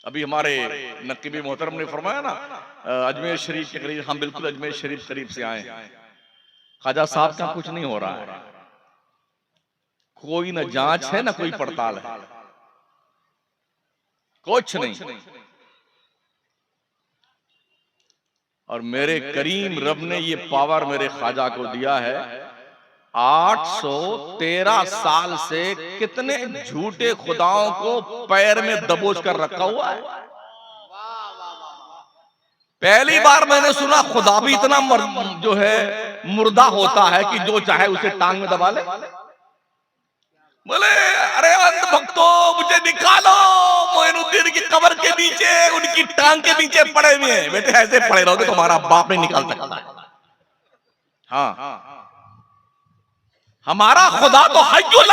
अभी हमारे नकीबी मोहतरम ने फरमाया ना, अजमेर शरीफ के करीब, हम बिल्कुल अजमेर शरीफ करीब से आए हैं। ख्वाजा साहब का कुछ नहीं हो रहा है, कोई न जांच है न कोई पड़ताल है, कुछ नहीं। और मेरे करीम रब ने ये पावर मेरे ख्वाजा को दिया है। 813 साल से कितने झूठे खुदाओं को पैर में दबोच कर रखा हुआ है। पहली बार मैंने सुना खुदा भी इतना जो है मुर्दा होता है कि जो चाहे उसे टांग में दबा ले। बोले अरे अंध भक्तों, मुझे निकालो मोइनुद्दीन की कब्र के नीचे, उनकी टांग के नीचे पड़े हुए हैं। बेटे ऐसे पड़े रहोगे तुम्हारा बाप नहीं निकाल सकता है। हाँ, हमारा खुदा तो हय्युल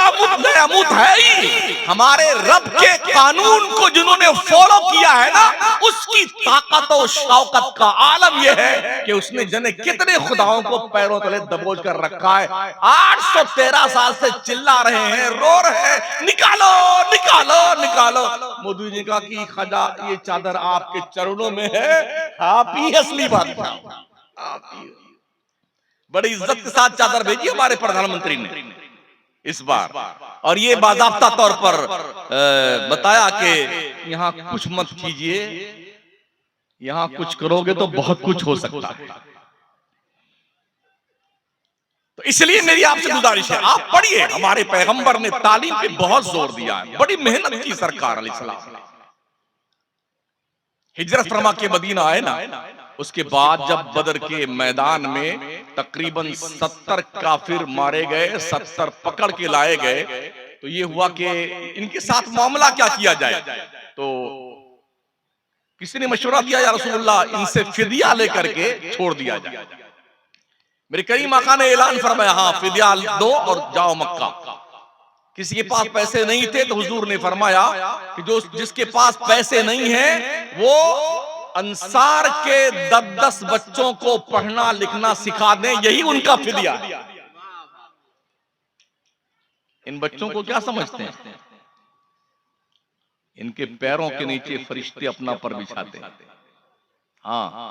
अमूत है ही। हमारे रब के कानून को जिन्होंने फॉलो किया है ना, उसकी ताकत और शौकत का आलम यह है कि उसने जने कितने खुदाओं को पैरों तले दबोच कर रखा है। 813 साल से चिल्ला रहे हैं, रो रहे हैं, निकालो निकालो निकालो। मोदी जी का कि ख्वाजा ये चादर आपके चरणों में है, आप ही असली बादशाह, आप ही। बड़ी इज्जत के साथ चादर भेजी हमारे प्रधानमंत्री ने इस बार, और ये बाज़ाब्ता तौर पर बताया कि यहाँ कुछ मत कीजिए, यहाँ कुछ करोगे तो बहुत कुछ हो सकता है। तो इसलिए मेरी आपसे गुजारिश है, आप पढ़िए। हमारे पैगंबर ने तालीम पे बहुत जोर दिया है, बड़ी मेहनत की सरकार अलैहिस्सलाम ने। हिजरत फरमा के मदीना आए ना, उसके बाद जब बदर के मैदान में तकरीबन 70 काफिर मारे गए, 70 पकड़ के लाए गए, तो ये हुआ कि इनके साथ मामला क्या किया जाए। तो किसी ने मशवरा दिया, या रसूलुल्लाह इनसे फिदिया लेकर के छोड़ दिया जाए। मेरे करीम आका ने ऐलान फरमाया, हाँ फिदिया दो और जाओ मक्का। किसी के पास पैसे नहीं थे तो हुजूर ने फरमाया कि जो जिसके पास पैसे नहीं है वो अंसार के 10-10 बच्चों को पढ़ना लिखना सिखा दें, यही उनका फिदिया। इन बच्चों को क्या समझते हैं? इनके पैरों के नीचे फरिश्ते अपना पर बिछाते हैं। हाँ,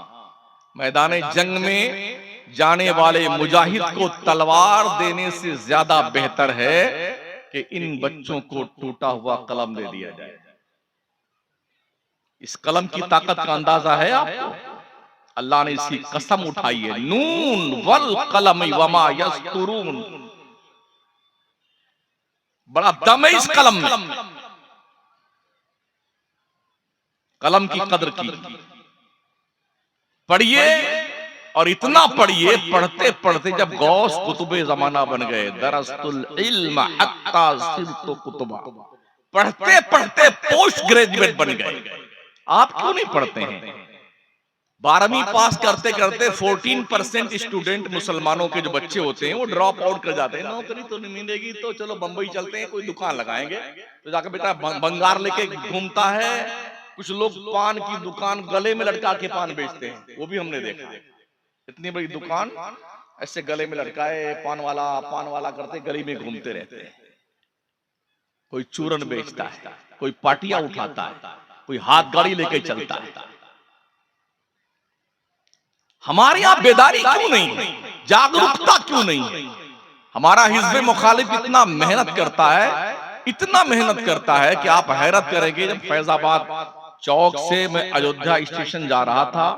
मैदान जंग में जाने वाले मुजाहिद को तलवार देने से ज्यादा बेहतर है कि इन बच्चों को टूटा हुआ कलम दे दिया जाए। इस कलम की ताकत का अंदाजा है आपको? अल्लाह ने इसकी कसम उठाई है, नून वल कलम वमा यस्तुरून। बड़ा दम है इस कलम में। कलम की कदर की पढ़िए, और इतना पढ़िए, पढ़ते पढ़ते जब गौस कुतुबे जमाना बन गए, दरस्तुल इल्म हत्ता सिरतु कुतुबा, पढ़ते पढ़ते पोस्ट ग्रेजुएट बन गए। आप क्यों नहीं पढ़ते हैं? 12वीं पास करते करते 14% स्टूडेंट मुसलमानों के जो बच्चे होते हैं वो ड्रॉप आउट कर जाते हैं। नौकरी तो नहीं मिलेगी तो चलो बंबई चलते हैं, कोई दुकान लगाएंगे। तो जाकर बेटा बंगार लेके घूमता है। कुछ लोग पान की दुकान गले में लटका के पान बेचते हैं, वो भी हमने देखा है। इतनी बड़ी दुकान ऐसे गले में लटकाए, पान वाला करते गली में घूमते रहते हैं। कोई चूरन बेचता है, कोई पाटिया उठाता है, कोई हाथ गाड़ी लेके चलता है। हमारे यहां बेदारी क्यों नहीं, जागरूकता क्यों नहीं? हमारा हिज़्ब मुखालिफ इतना मेहनत करता है, इतना मेहनत करता है कि आप हैरत करेंगे। जब फैजाबाद चौक से मैं अयोध्या स्टेशन जा रहा था,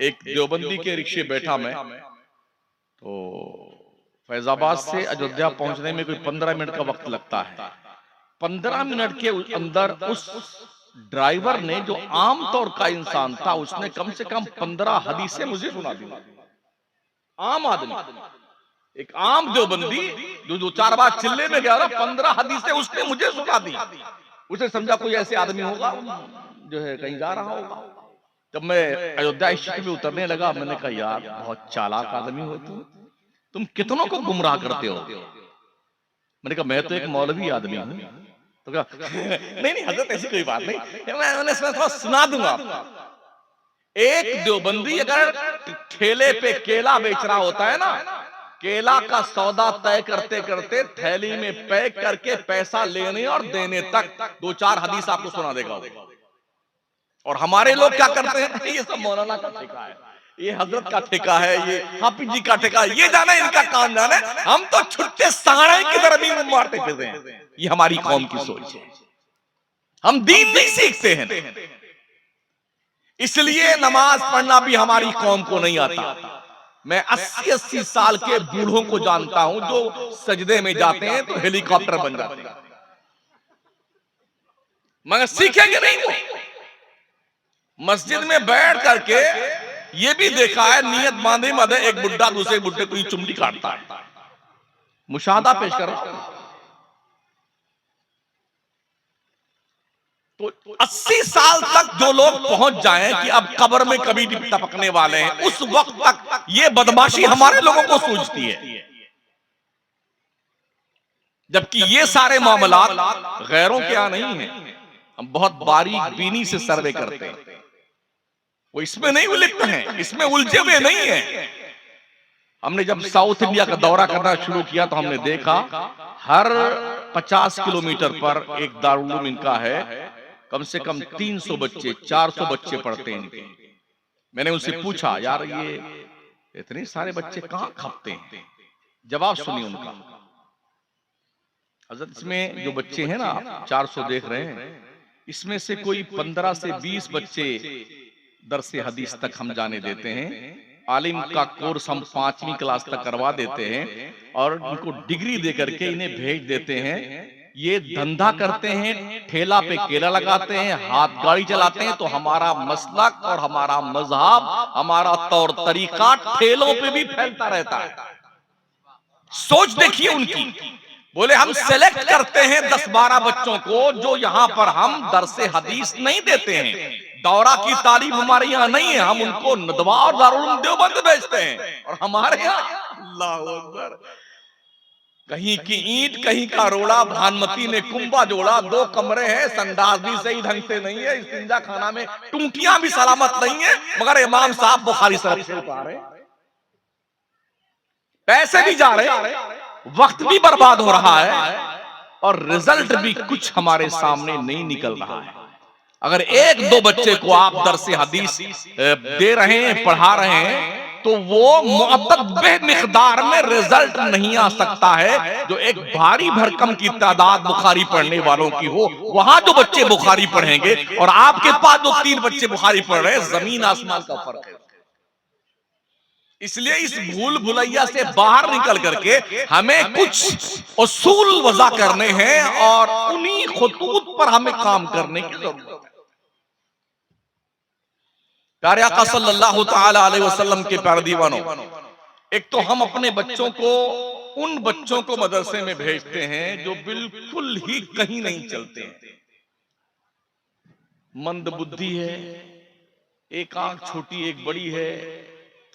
एक देवबंदी के रिक्शे बैठा मैं, तो फैजाबाद से अयोध्या पहुंचने में कोई 15 मिनट का वक्त लगता है। 15 मिनट के अंदर उस ड्राइवर ने, जो आमतौर का इंसान था, उसने कम से कम 15 हदीसें मुझे सुना दी। आम आदमी, एक आम देवबंदी जो 2-4 बार चिल्ले में गया, 15 हदीसें उसने मुझे सुना दी। उसे समझा कोई ऐसे आदमी होगा जो है कहीं जा रहा होगा। जब मैं अयोध्या स्टेशन में उतरने लगा, मैंने कहा यार बहुत चालाक आदमी हो तुम कितनों को गुमराह करते हो। मैंने कहा मैं तो एक मौलवी आदमी हूं। तो कहा नहीं हजरत ऐसी कोई बात नहीं, मैंने थोड़ा सुना दूंगा आपको। एक देवबंदी अगर ठेले पे केला बेच रहा होता है ना, केला का सौदा तय करते करते थैली में पैक करके पैसा लेने और देने तक 2-4 हदीस आपको सुना देगा। और हमारे लोग क्या करते हैं, ये सब मौलाना का ठेका है, ये हजरत का ठेका है, ये हाफिज जी का ठेका है, ये जाना इनका काम जाना, हम तो छुट्टे साड़े की तरह भी मारते फिरते हैं। ये हमारी कौम की सोच है, हम दीन नहीं सीखते हैं, इसलिए नमाज पढ़ना भी हमारी कौम को नहीं आता। मैं 80-80 साल के बूढ़ों को जानता हूं जो सजदे में जाते हैं तो हेलीकॉप्टर बन जाते हैं, मगर सीखेंगे नहीं। वो मस्जिद में बैठ करके ये भी देखा है, नियत बांधे मधे एक बुड्ढा दूसरे बुड्ढे को चुमड़ी काटता है। मुशाहदा पेश करो तो 80 साल तक जो लोग पहुंच जाएं कि अब कब्र में कभी टपकने वाले हैं, उस वक्त तक ये बदमाशी हमारे लोगों को सूझती है, जबकि ये सारे मामला गैरों के यहां नहीं है। हम बहुत बारीक बीनी से सर्वे करते हैं, वो इसमें नहीं उलझते हैं, इसमें उलझे हुए नहीं है। हमने जब साउथ इंडिया का दौरा करना शुरू किया तो हमने देखा हर 50 किलोमीटर पर एक दारुल उलूम इनका है, कम से कम 300 बच्चे 400 बच्चे पढ़ते हैं इनके। मैंने उनसे पूछा, यार ये इतने सारे बच्चे कहां खपते हैं? जवाब सुनिए उनका, हजरत इसमें जो बच्चे हैं ना 400 देख रहे हैं, इसमें से कोई 15 से 20 बच्चे दरसे हदीस तक हम जाने देते हैं, आलिम का कोर्स हम 5वीं क्लास तक करवा देते हैं और उनको डिग्री दे करके इन्हें भेज देते हैं। ये धंधा करते हैं, ठेला पे केला लगाते हैं, हाथ गाड़ी चलाते हैं, तो हमारा मसलक और हमारा मजहब, हमारा तौर तरीका ठेलों पे भी फैलता रहता है। सोच देखिए उनकी। बोले हम सेलेक्ट करते हैं 10-12 बच्चों को जो यहाँ पर हम दरसे हदीस नहीं देते हैं, दौरा की तालीम हमारे यहाँ नहीं है, हम उनको नदवा और दारुल उलूम देवबंद भेजते हैं। और हमारे यहाँ अल्लाहु अकबर, कहीं की ईंट कहीं का रोड़ा, भानमती ने कुंबा जोड़ा, 2 कमरे हैं, संडास भी सही ढंग से नहीं है, इस्तिंजा खाना में टूटियां भी सलामत नहीं है, मगर इमाम साहब बुखारी शरीफ से उठा रहे, पैसे भी जा रहे, वक्त भी बर्बाद हो रहा है और रिजल्ट भी कुछ हमारे सामने नहीं निकल रहा है। अगर 1-2 बच्चे को आप दरसे हदीस दे रहे हैं, पढ़ा रहे हैं, तो वो मुअद्दद बेमिकदार में रिजल्ट नहीं आ सकता है जो एक भारी भरकम की तादाद बुखारी पढ़ने वालों की हो। वहां जो बच्चे बुखारी पढ़ेंगे और आपके पास जो 3 बच्चे बुखारी पढ़ रहे हैं, जमीन आसमान का फर्क है। इसलिए इस भूल भुलैया से बाहर निकल करके हमें कुछ उसूल वज़ा करने हैं और उन्हीं खुतूत पर हमें काम करने की जरूरत है। प्यारे आका सल्लल्लाहु तआला अलैहि वसल्लम के प्यारे दीवानों, एक तो हम अपने बच्चों को, उन बच्चों को मदरसे में भेजते हैं जो बिल्कुल ही कहीं नहीं चलते हैं, मंद बुद्धि है, एक आंख छोटी एक बड़ी है,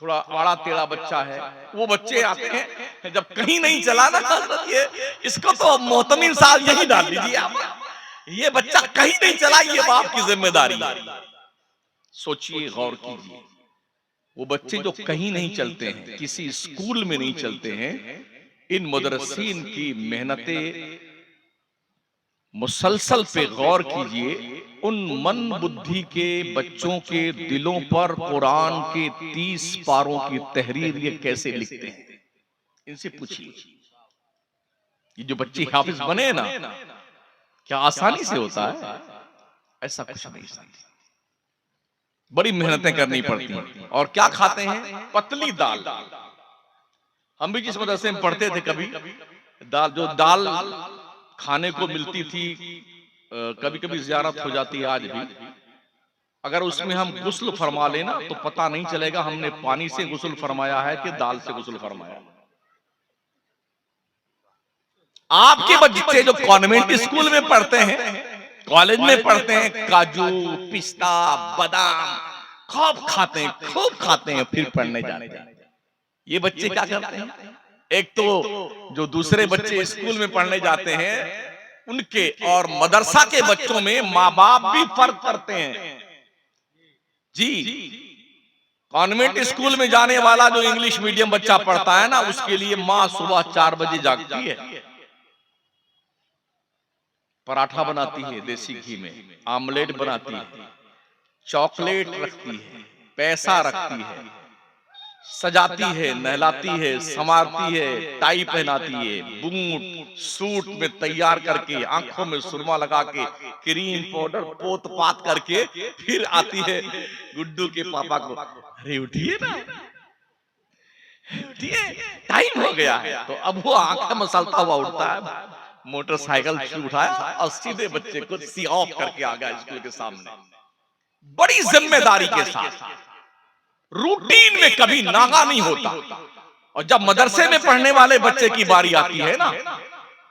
थोड़ा आड़ा टेढ़ा बच्चा है। वो बच्चे आते हैं जब कहीं नहीं चला ना, ये इसको तो मोहतमिम साहब यही डाल दीजिए आप, ये बच्चा कहीं नहीं चला, ये बाप की जिम्मेदारी है। सोचिए, गौर कीजिए, वो बच्चे जो कहीं नहीं चलते हैं, किसी स्कूल में नहीं चलते हैं, इन मुदर्रिसीन की मेहनतें मुसलसल पे गौर कीजिए, उन मन बुद्धि के बच्चों के दिलों पर कुरान के 30 पारों की तहरीर ये कैसे लिखते हैं, इनसे पूछिए। ये जो बच्चे हाफिज बने ना, क्या आसानी से होता है? ऐसा कुछ नहीं, बड़ी मेहनतें करनी पड़ती हैं। और क्या खाते हैं? पतली दाल। हम भी जिस मदरसे में पढ़ते थे, कभी दाल खाने को मिलती थी, कभी कभी ज़ियारत हो जाती है आज भी, अगर उसमें हम गुस्ल फरमा लेना तो पता नहीं चलेगा हमने पानी से गुस्ल फरमाया है कि दाल से गुस्ल फरमाया। आपके बच्चे जो कॉन्वेंट स्कूल में पढ़ते हैं, कॉलेज में पढ़ते हैं, काजू पिस्ता बादाम खूब खाते हैं, फिर पढ़ने जाने। ये बच्चे क्या करते हैं? एक तो जो दूसरे बच्चे स्कूल में पढ़ने जाते हैं, उनके और मदरसा के बच्चों में माँ बाप भी फर्क करते हैं। जी, कॉन्वेंट स्कूल में जाने वाला जो इंग्लिश मीडियम बच्चा पढ़ता है ना, उसके लिए माँ सुबह 4 बजे जागती है, पराठा बनाती है देसी घी में, आमलेट बनाती है, चॉकलेट रखती है, पैसा रखती है, सजाती है, नहलाती है, संवारती है, टाई पहनाती है, बूट सूट में तैयार करके, आंखों में सुरमा लगा के, क्रीम पाउडर पोत पात करके फिर आती है गुड्डू के पापा को, अरे उठिए ना, उठिए, टाइम हो गया है। तो अब वो आंखें मसलता हुआ उठता है, मोटरसाइकिल उठाया और सीधे बच्चे को सी ऑफ करके आ गया स्कूल के सामने, बड़ी जिम्मेदारी के साथ। रूटीन में कभी नागा नहीं होता। और जब मदरसे में पढ़ने वाले बच्चे की बारी आती है ना,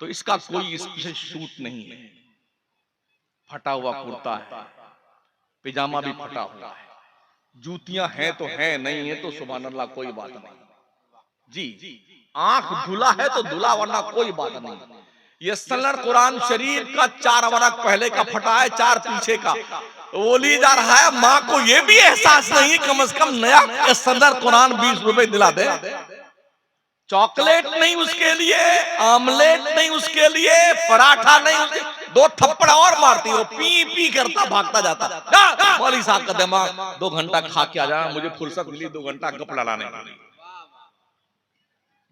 तो इसका कोई स्पेशल शूट नहीं है, फटा हुआ कुर्ता है, पिजामा भी फटा हुआ है, जूतियां हैं तो हैं, नहीं है तो सुभान अल्लाह, कोई बात नहीं जी। आंख धुला है तो धुला, वरना कोई बात नहीं। ये सल्लल्लाहु अलैहि कुरान शरीफ का 4 वरक पहले का फटा है, 4 पीछे का बोली जा रहा है। माँ को ये भी एहसास नहीं, कम से कम नया सल्लल्लाहु कुरान 20 रुपए दिला दे। चॉकलेट नहीं उसके लिए, आमलेट नहीं उसके लिए, पराठा नहीं उसके, 2 थप्पड़ और मारती, वो पी पी करता भागता जाता। मौलवी साहब का दिमाग 2 घंटा खा के आ जा, मुझे फुर्सत मिली 2 घंटा गप लड़ाने की।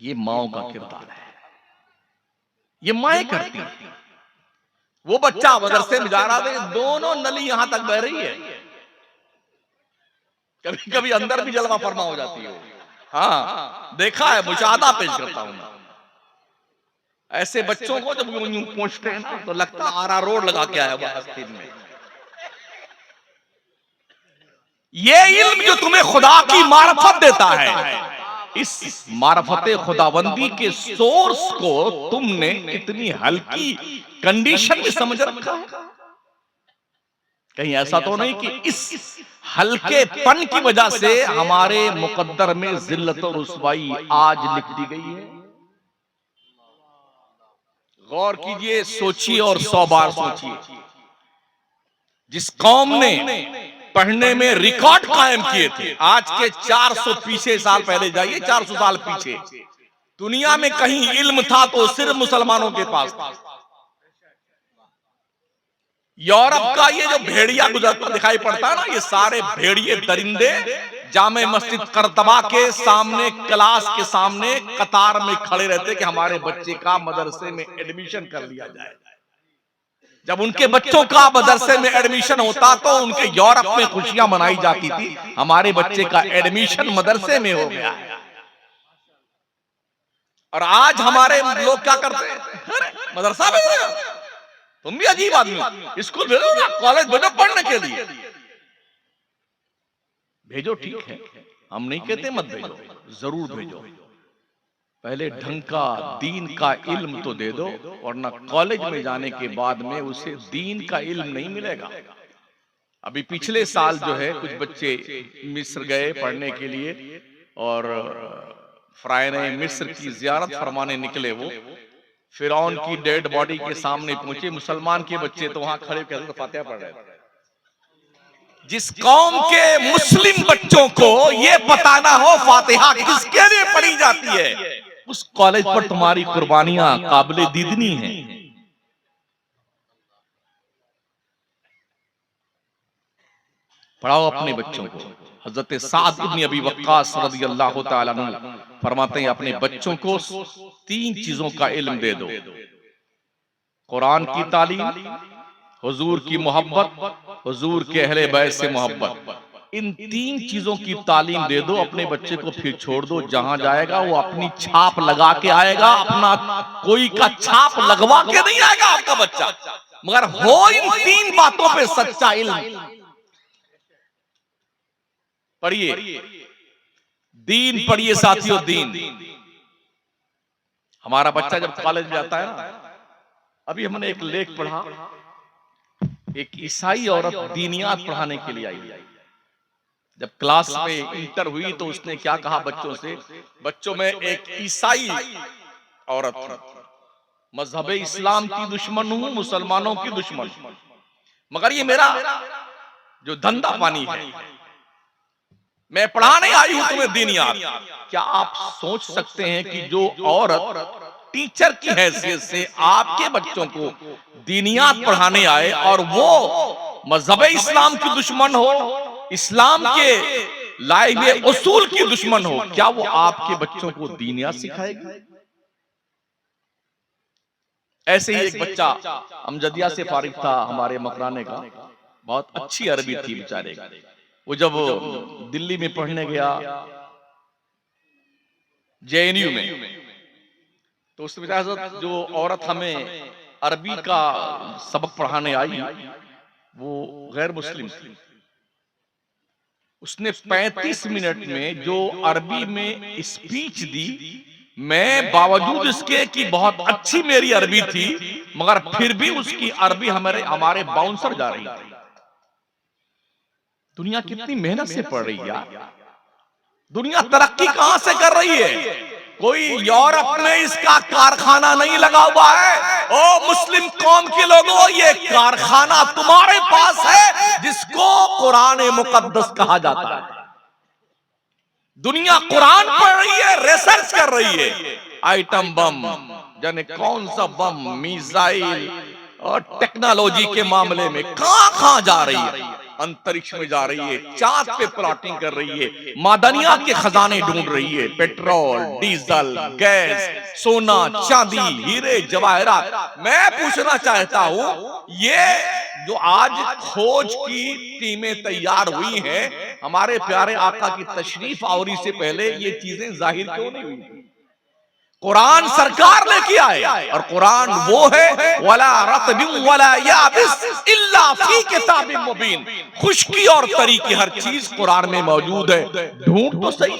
ये माओ का किरदार है, ये माएं करती हैं। वो बच्चा मदरसे में जा रहा था, दोनों नली यहां तक बह रही है, कभी कभी अंदर भी जलवा फरमा हो जाती है। हाँ, देखा है, मुशाहदा पेश करता हूं मैं। ऐसे बच्चों को जब यूं पहुंचते हैं ना, तो लगता आरा रोड लगा के आया हुआ आस्तीन में। ये इल्म जो तुम्हें खुदा की मार्फत देता है, इस मार्फते खुदाबंदी के सोर्स को तुमने इतनी हल्की कंडीशन में समझ रखा है। कहीं ऐसा तो नहीं कि इस हल्केपन की वजह से हमारे मुकद्दर में जिल्लत और रुसवाई आज लिख दी गई है। गौर कीजिए, सोचिए और 100 बार सोचिए। जिस कौम ने पढ़ने में रिकॉर्ड कायम किए थे, आज के 400 पीछे साल पहले जाइए, 400 साल पीछे दुनिया में कहीं इल्म था तो सिर्फ मुसलमानों के पास था। यूरोप का ये जो भेड़िया गुजरता दिखाई पड़ता है ना, ये सारे भेड़िए दरिंदे जामे मस्जिद करतबा के सामने, क्लास के सामने कतार में खड़े रहते कि हमारे बच्चे का मदरसे में एडमिशन कर लिया जाए। जब उनके बच्चों का मदरसे में एडमिशन होता तो उनके यूरोप में खुशियां मनाई जाती थी, हमारे बच्चे का एडमिशन मदरसे में हो गया है। और आज हमारे लोग क्या करते हैं, मदरसा भेजो, तुम भी अजीब आदमी, स्कूल भेजो ना, कॉलेज भेजो पढ़ने के लिए, भेजो, ठीक है, हम नहीं कहते मत भेजो, जरूर भेजो, पहले ढंग का दीन का इल्म तो दे दो, वरना कॉलेज में जाने के बाद में उसे दीन का इल्म नहीं मिलेगा। अभी पिछले साल जो है कुछ बच्चे मिस्र गए पढ़ने के लिए, और फ़रायने मिस्र की ज़ियारत फरमाने निकले। वो फिरौन की डेड बॉडी के सामने पहुंचे, मुसलमान के बच्चे तो वहां खड़े होकर फातिहा पढ़ रहे थे। जिस कौम के मुस्लिम बच्चों को ये पता ना हो फातिहा किसके लिए पढ़ी जाती है, उस कॉलेज पर तुम्हारी कुर्बानियां काबिले दीदनी हैं। पढ़ाओ अपने बच्चों को। हजरत साद इब्न अबी वक्कास रज़ियल्लाहु ताला अन्हु फरमाते हैं, अपने बच्चों को 3 चीजों का इल्म दे दो, कुरान की तालीम, हुजूर की मोहब्बत, हुजूर के अहले बैत से मोहब्बत। इन 3 चीजों की तालीम दे दो अपने बच्चे को, फिर छोड़ दो, जहां जाएगा वो अपनी छाप लगा के आएगा, अपना कोई का छाप लगवा के नहीं आएगा आपका बच्चा, मगर हो इन 3 बातों पे सच्चा इल्म। पढ़िए, दीन पढ़िए साथियों, दीन। हमारा बच्चा जब कॉलेज में जाता है ना, अभी हमने एक लेख पढ़ा, एक ईसाई औरत दीनियात पढ़ाने के लिए आई। जब क्लास में इंटर हुई तो उसने क्या कहा बच्चों से, बच्चों में एक ईसाई औरत, मजहब इस्लाम की दुश्मन हूं, मुसलमानों की दुश्मन, मगर ये मेरा जो धंधा पानी है, मैं पढ़ाने आई हूं तुम्हें दीनियात। क्या आप सोच सकते हैं कि जो औरत टीचर की हैसियत से आपके बच्चों को दीनियात पढ़ाने आए और वो मजहब इस्लाम की दुश्मन हो, इस्लाम के लाए हुए उसूल की दुश्मन हो, क्या वो आपके बच्चों को दीनिया सिखाएगी? ऐसे ही एक बच्चा अमजदिया से फारिग था हमारे मकराने का, बहुत अच्छी अरबी थी बेचारे की। वो जब दिल्ली में पढ़ने गया जेएनयू में, तो उसने बेचारा जो औरत हमें अरबी का सबक पढ़ाने आई, वो गैर मुस्लिम थी। उसने 35 मिनट में जो अरबी में स्पीच दी, मैं बावजूद इसके कि बहुत अच्छी मेरी अरबी थी, मगर फिर भी उसकी अरबी हमारे हमारे बाउंसर जा रही थी। दुनिया कितनी मेहनत से पढ़ रही है यार। दुनिया तरक्की कहां से कर रही है? कोई यूरोप में इसका कारखाना नहीं लगा हुआ है। ओ मुस्लिम कौम के लोगों, ये कारखाना तुम्हारे पास है जिसको कुरान मुकद्दस कहा जाता है। दुनिया कुरान पढ़ रही है, रिसर्च कर रही है। आइटम बम, जाने कौन सा बम, मिसाइल और टेक्नोलॉजी के मामले में कहां कहां जा रही है। अंतरिक्ष में जा रही है, चांद पे प्लॉटिंग कर रही है, मादनियात के खजाने ढूंढ रही है, पेट्रोल, डीजल, गैस, सोना, चांदी, हीरे, जवाहरात। मैं पूछना चाहता हूं, ये जो आज खोज की टीमें तैयार हुई हैं, हमारे प्यारे आका की तशरीफ आवरी से पहले ये चीजें जाहिर क्यों नहीं हुई? कुरान सरकार लेके आए, और कुरान वो है वला रत्बिन वला याबिस इल्ला फी किताबिन मुबीन। खुश्की और तरी की हर चीज कुरान में मौजूद है। ढूंढ तो सही,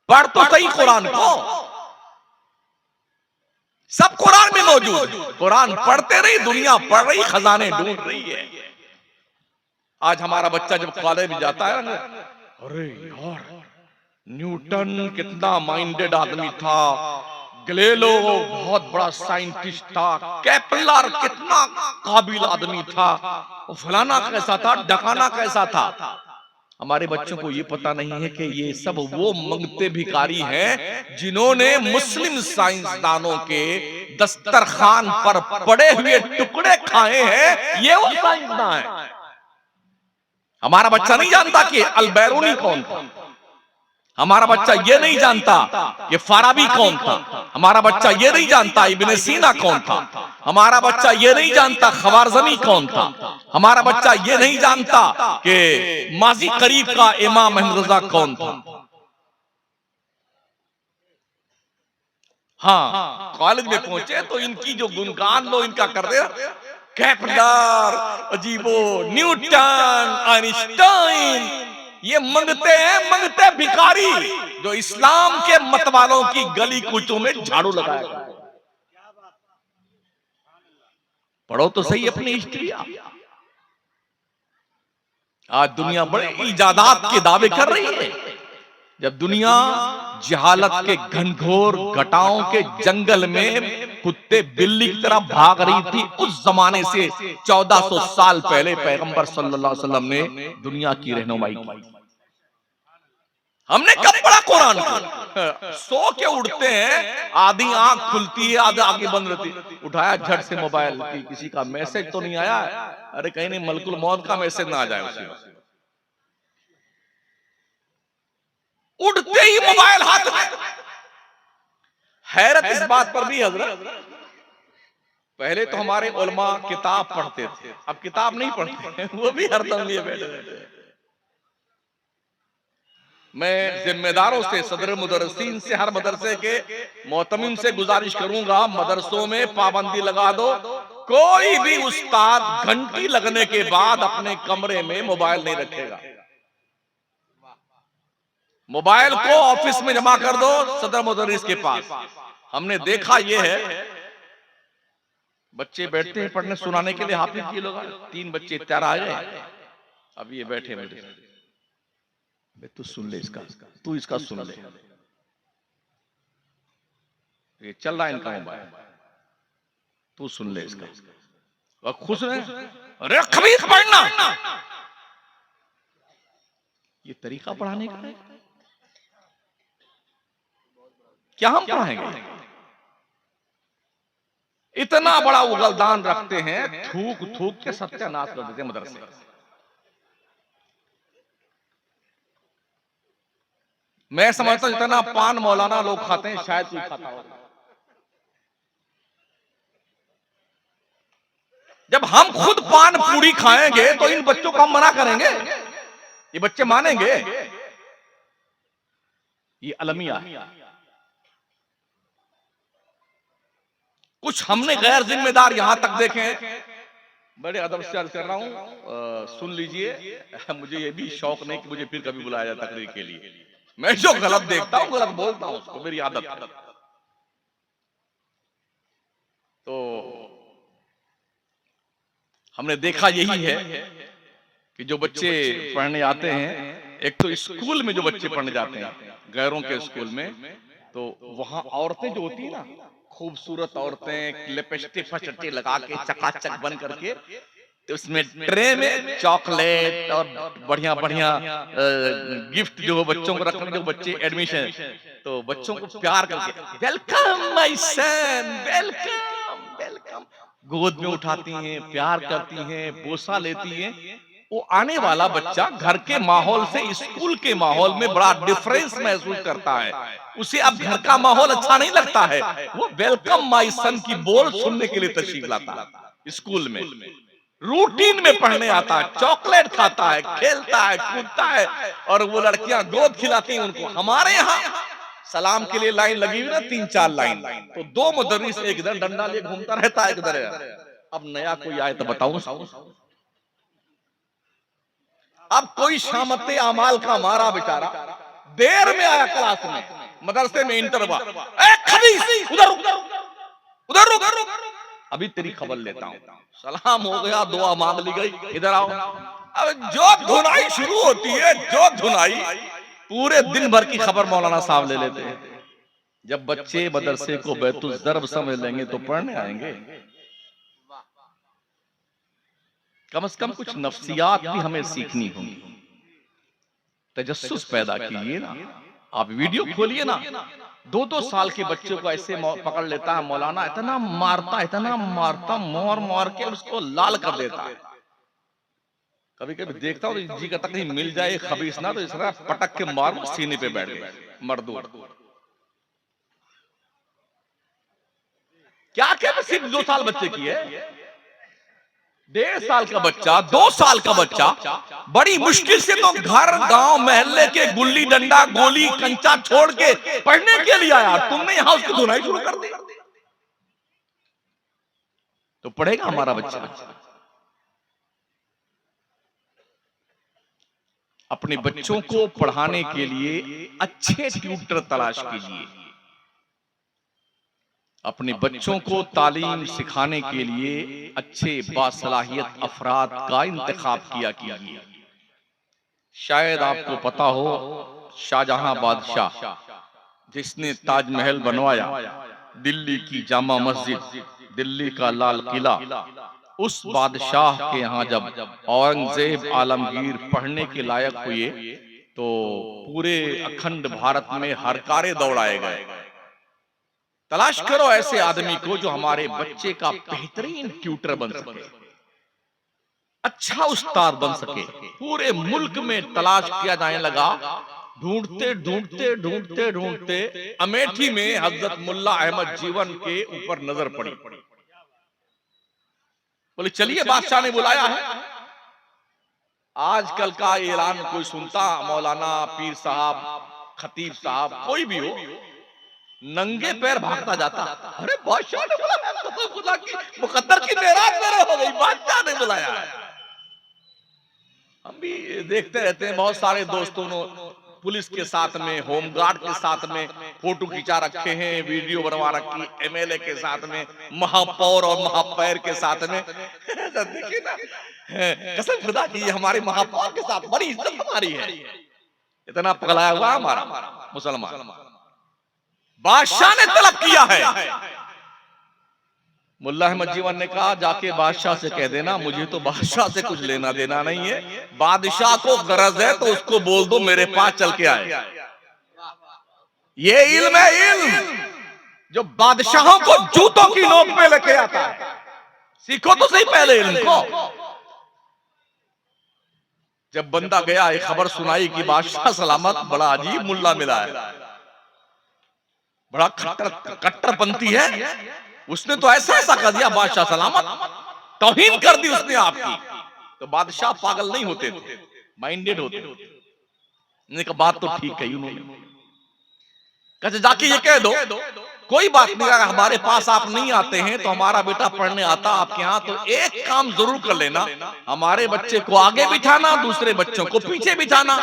पढ़ तो सही कुरान को, सब कुरान में मौजूद है। कुरान पढ़ते रही, दुनिया पढ़ रही, खजाने ढूंढ रही है। आज हमारा बच्चा जब कॉलेज में जाता है ना, अरे यार न्यूटन कितना माइंडेड आदमी था, गैलीलियो बहुत बड़ा साइंटिस्ट था, केपलर कितना काबिल आदमी था, फलाना कैसा था, ढकाना कैसा था। हमारे बच्चों को ये पता नहीं है कि ये सब वो मंगते भिखारी हैं जिन्होंने मुस्लिम साइंसदानों के दस्तरखान पर पड़े हुए टुकड़े खाए हैं। ये वो साइंसदान है। हमारा बच्चा नहीं जानता कि अलबैरूनी कौन था, हमारा बच्चा ये नहीं जानता कि फाराबी कौन था, हमारा बच्चा ये नहीं जानता इब्ने सीना कौन था, हमारा बच्चा ये नहीं जानता खवारजमी कौन था, हमारा बच्चा ये नहीं जानता कि माजी करीब का इमाम अहमद रजा कौन था। हाँ, कॉलेज में पहुंचे तो इनकी जो गुणगान लो इनका कर दे, केपलर, अजीबो, न्यूटन, आइंस्टाइन, ये मंगते हैं, मंगते भिखारी जो इस्लाम के मतवालों की गली कूचों में झाड़ू लगाया। पढ़ो तो सही अपनी हिस्ट्री। आज दुनिया बड़े इजादात के दावे कर रही है। जब दुनिया जहालत के घनघोर घटाओं के जंगल में कुत्ते बिल्ली की तरह भाग रही थी, उस जमाने से 1400 साल पहले पैगंबर सल्लल्लाहु अलैहि वसल्लम ने दुनिया की रहनुमाई की। हमने कब पढ़ा कुरान को? सो के उठते हैं, आधी आंख खुलती है, आधी आंखें बंद रहती, उठाया झट से मोबाइल की, किसी का मैसेज तो नहीं आया, अरे कहीं नहीं मलकुल मौत का मैसेज ना आ जाए उसी वक्त। उठते ही मोबाइल हाथ में। हैरत इस बात पर भी हजरत, पहले तो हमारे उलमा किताब पढ़ते थे, अब किताब नहीं पढ़ते, वो भी हरदम लिए बैठे रहते हैं। मैं जिम्मेदारों से, सदर मुदर्रिसीन से, हर मदरसे के मोहतमिम से गुजारिश करूंगा, मदरसों में पाबंदी लगा दो, कोई भी उस्ताद घंटी लगने के बाद अपने कमरे में मोबाइल नहीं रखेगा। मोबाइल को ऑफिस में जमा कर दो, सदर मुदर्रिस के पास। हमने देखा ये है, बच्चे बैठते हैं पढ़ने सुनाने के लिए, हाफिज के लोग 3 बच्चे तैयार आ गए, अब ये बैठे बैठे, तू सुन ले इसका, तू इसका सुन ले, ये चल रहा है इनका मोबाइल, तू सुन ले इसका। वह खुश है, अरे खबीर पढ़ना, ये तरीका पढ़ाने का है क्या? हम पढ़ाएंगे? इतना बड़ा उगलदान रखते हैं, थूक थूक के सत्यानाश कर देते हैं मदरसे। मैं समझता हूं जितना पान मौलाना लोग खाते हैं शायद कोई खाता हो। जब हम खुद पान पूरी खाएंगे तो इन बच्चों को हम मना करेंगे? ये बच्चे मानेंगे? ये अलमिया है। कुछ हमने गैर जिम्मेदार यहां तक देखे हैं। बड़े अदब से अर्ज कर रहा हूं, सुन लीजिए। मुझे ये भी शौक नहीं कि मुझे फिर कभी बुलाया जाए तकरीर के लिए। मैं जो गलत देखता हूं गलत बोलता हूं, उसको मेरी आदत है। तो हमने देखा यही है कि जो बच्चे पढ़ने आते हैं, एक तो स्कूल में जो बच्चे पढ़ने जाते हैं गैरों के स्कूल में, तो वहां औरतें जो होती है ना, खूबसूरत औरतें लिपस्टिक फस्टिक लगा के चकाचक बन करके, तो उसमें ट्रे में चॉकलेट और बढ़िया बढ़िया गिफ्ट जो बच्चों को रखने, जो बच्चे एडमिशन, तो बच्चों को प्यार करके welcome my son, welcome welcome गोद में उठाती हैं, प्यार करती हैं, बोसा लेती हैं। वो आने वाला बच्चा घर के माहौल से स्कूल के माहौल में बड़ा डिफरेंस महसूस करता है। उसे अब घर का माहौल अच्छा नहीं लगता है, वो वेलकम माय सन की बोल सुनने के लिए तशरीफ लाता है। स्कूल में रूटीन में पढ़ने आता है, चॉकलेट खाता है, खेलता है, कूदता है, और वो लड़कियां गोद खिलाती हैं उनको। हमारे यहाँ सलाम के लिए लाइन लगी हुई ना, 3-4 लाइन, तो 2 मुदर्रिस एक इधर डंडा लिए घूमता रहता है, एक इधर। अब नया कोई आए तो बताओ। अब कोई शामते अमाल का मारा बेचारा देर में आया क्लास में, मदरसे में इंटरवा, उधर उधर उधर, अभी तेरी खबर लेता हूं। सलाम हो गया, दुआ मांग ली गई, इधर आओ। अब जो धुनाई शुरू होती है, जो धुनाई, पूरे दिन भर की खबर मौलाना साहब ले लेते हैं। जब बच्चे मदरसे को बैतुल ज़र्ब समझ लेंगे तो पढ़ने आएंगे। कम से कम कुछ नफ्सियात भी हमें सीखनी होगी। तजस्सुस पैदा कीजिए ना। आप वीडियो खोलिए ना, 2-2 साल के बच्चों को ऐसे पकड़ लेता है मौलाना, इतना मारता, मार के उसको लाल कर देता है। कभी कभी देखता हूँ तो जी का तक नहीं मिल जाए खबीस ना, तो इस तरह पटक के मार सीने पे बैठ गए मर्दूर। क्या क्या सिर्फ 2 साल बच्चे की है, 1.5 साल का बच्चा, 2 साल का बच्चा बड़ी मुश्किल से तो घर गांव मोहल्ले के गुल्ली डंडा गोली कंचा छोड़ के पढ़ने के लिए आया, तुमने यहां उसकी धुनाई शुरू कर दी। तो पढ़ेगा हमारा बच्चा? अपने बच्चों को पढ़ाने के लिए अच्छे ट्यूटर तलाश कीजिए। अपने बच्चों को तालीम सिखाने के लिए अच्छे बासलाहियत अफराद का इंतखाब किया कीजिए। शायद आपको पता हो, शाहजहां बादशाह जिसने ताजमहल बनवाया, दिल्ली की जामा मस्जिद, दिल्ली का लाल किला, उस बादशाह के यहाँ जब औरंगजेब आलमगीर पढ़ने के लायक हुए तो पूरे अखंड भारत में हरकारे दौड़ाए गए। तलाश करो ऐसे आदमी को जो हमारे बच्चे का बेहतरीन ट्यूटर बन सके, अच्छा उस्ताद बन सके। पूरे मुल्क में तलाश किया जाने लगा। ढूंढते अमेठी में हजरत मुल्ला अहमद जीवन के ऊपर नजर पड़ी। बोले चलिए, बादशाह ने बुलाया है। आजकल का ऐलान कोई सुनता, मौलाना, पीर साहब, खतीब साहब, कोई भी हो, नंगे पैर भागता जाता। अरे बादशाह ने बुलाया, तो खुदा की मुकद्दर की मेराज मेरे हो गई, बादशाह ने बुलाया है। हम भी देखते रहते हैं, बहुत सारे दोस्तों ने पुलिस के साथ में, होमगार्ड के साथ में फोटो खिंचा रखे हैं, वीडियो बनवा रखी, एमएलए के साथ में, महापौर और महापैर के साथ में। देखिए ना, कसम खुदा की हमारे महापौर के साथ बड़ी इज्जत हमारी है। इतना पगलाया हुआ हमारा मुसलमान। बादशाह ने तलब किया है। मुल्ला अहमद जीवन ने कहा, जाके बादशाह से कह देना मुझे तो बादशाह से कुछ लेना देना नहीं है, बादशाह को गरज है तो उसको बोल दो मेरे पास चल के आए। ये इल्म है, इल्म जो बादशाहों को जूतों की नोक पे लेके आता है। सीखो तो सही पहले इनको। जब बंदा गया, एक खबर सुनाई कि बादशाह सलामत बड़ा अजीब मुल्ला मिला है, बड़ा कट्टरपंथी है। उसने तो ऐसा ऐसा कर दिया, बादशाह सलामत तौहीन कर दी उसने आपकी। तो बादशाह पागल नहीं होते थे, माइंडेड होते थे। ने कहा बात तो ठीक कही उन्होंने। कहते जाके ये कह दो कोई बात नहीं, अगर हमारे पास आप नहीं आते हैं तो हमारा बेटा पढ़ने आता आपके यहाँ, तो एक काम जरूर कर लेना, हमारे बच्चे को आगे बिठाना, दूसरे बच्चों को पीछे बिठाना।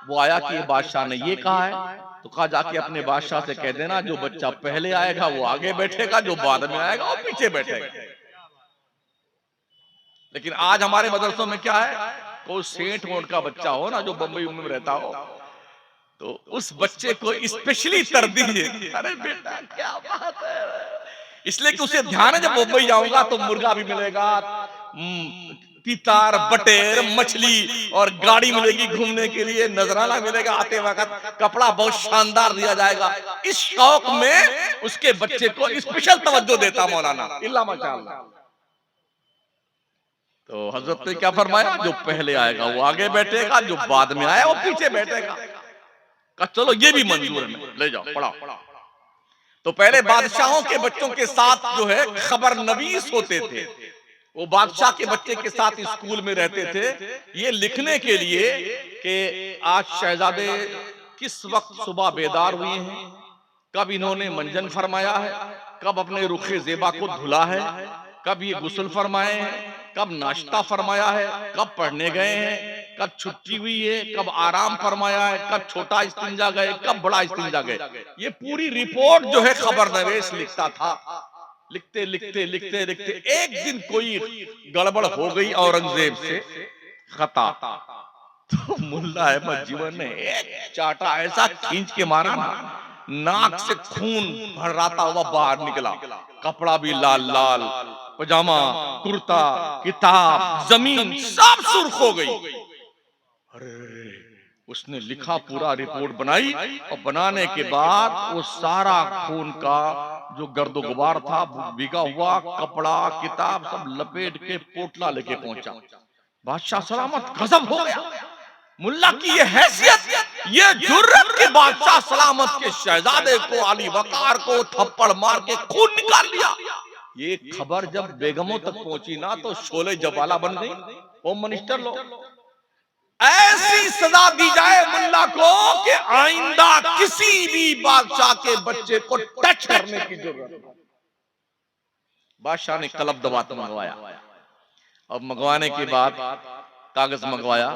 वो आया कि ये बादशाह ने ये कहा है, तो कहा जाके अपने बादशाह से कह देना जो बच्चा पहले आएगा वो आगे बैठेगा, जो बाद में आएगा वो पीछे बैठेगा। लेकिन आज हमारे मदरसों में क्या है, कोई सेठ मोड का बच्चा हो ना जो बम्बई में रहता हो, तो उस बच्चे को स्पेशली तरदीह, अरे बेटा क्या बात है, इसलिए कि उसे ध्यान है जब मुंबई जाऊंगा तो मुर्गा भी मिलेगा, तीतार बटेर मछली और गाड़ी मिलेगी घूमने के लिए, नजराना मिलेगा आते वक्त, कपड़ा बहुत शानदार दिया जाएगा। इस शौक में उसके बच्चे को स्पेशल तवज्जो देता मौलाना इल्ला माशाअल्लाह। तो हजरत ने क्या फरमाया, जो पहले आएगा वो आगे बैठेगा, जो बाद में आया वो पीछे बैठेगा। चलो ये भी मंजूर है, ले जाओ पढ़ाओ। तो पहले बादशाहों के बच्चों के साथ जो है खबर नवीस होते थे, वो बादशाह के बच्चे के साथ स्कूल में रहते थे, ये लिखने के लिए कि आज शहजादे किस वक्त सुबह बेदार हुए हैं, कब इन्होंने मंजन फरमाया है, कब अपने रुखे जेबा को धुला है, कब ये गुस्ल फरमाए हैं, कब नाश्ता फरमाया है, कब पढ़ने गए हैं, कब छुट्टी हुई है, कब आराम फरमाया है, कब छोटा इस्तिंजा गए, कब बड़ा इस्तिंजा गए। ये पूरी रिपोर्ट जो है खबरनवीस लिखता था। लिखते लिखते लिखते लिखते एक दिन कोई गड़बड़ हो गई औरंगजेब से, खता, तो मुल्ला अहमद जीवन ने एक चाटा ऐसा खींच के मारा ना, नाक से खून भर्राता हुआ बाहर निकला, कपड़ा भी लाल लाल, पजामा कुर्ता किताब जमीन सब सुर्ख हो गई। अरे उसने लिखा, पूरा रिपोर्ट बनाई, और बनाने के बाद वो सारा खून का जो गर्दो गुबार था, भीगा हुआ कपड़ा किताब सब लपेट के पोटला लेके पहुंचा। बादशाह सलामत गजब हो गया, मुल्ला की ये हैसियत, ये जुर्रत के बादशाह सलामत के शहजादे को, अली वकार को थप्पड़ मार के खून निकाल लिया। ये खबर जब बेगमों तक पहुंची ना, तो शोले जवाला बन गई। होम मिनिस्टर लोग, ऐसी सजा दी जाए मुल्ला को कि आइंदा किसी भी बादशाह के बच्चे को टच करने की जरूरत नहीं। बादशाह ने कलब दबात मंगवाया, अब मंगवाने के बाद कागज मंगवाया,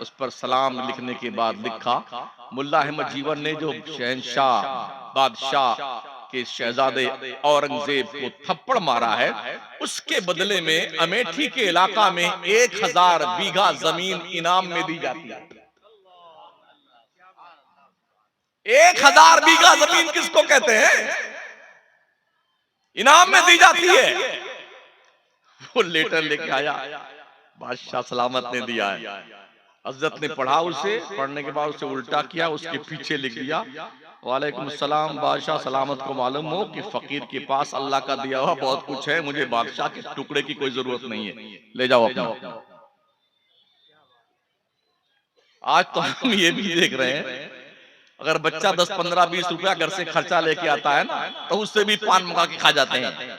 उस पर सलाम लिखने के बाद लिखा, मुल्ला अहमद जीवन ने जो शहंशाह बादशाह के शहजादे औरंगजेब को थप्पड़ मारा है, उसके बदले में अमेठी के इलाका में 1000 बीघा जमीन इनाम में दी जाती है। 1000 बीघा जमीन किसको कहते हैं, इनाम में दी जाती है। वो लेटर लेके आया, बादशाह सलामत ने दिया है। हजरत ने पढ़ा, उसे पढ़ने के बाद उसे उल्टा किया, उसके पीछे लिख दिया, वालेकुम सलाम, बादशाह सलामत को मालूम हो कि फकीर के पास अल्लाह का दिया हुआ बहुत कुछ है, मुझे बादशाह के टुकड़े की कोई जरूरत नहीं है, ले जाओ अपना। आज तो हम ये भी देख रहे हैं, अगर बच्चा 10, 15, 20 रुपया घर से खर्चा लेके आता है ना, तो उससे भी पान मंगा के खा जाते हैं।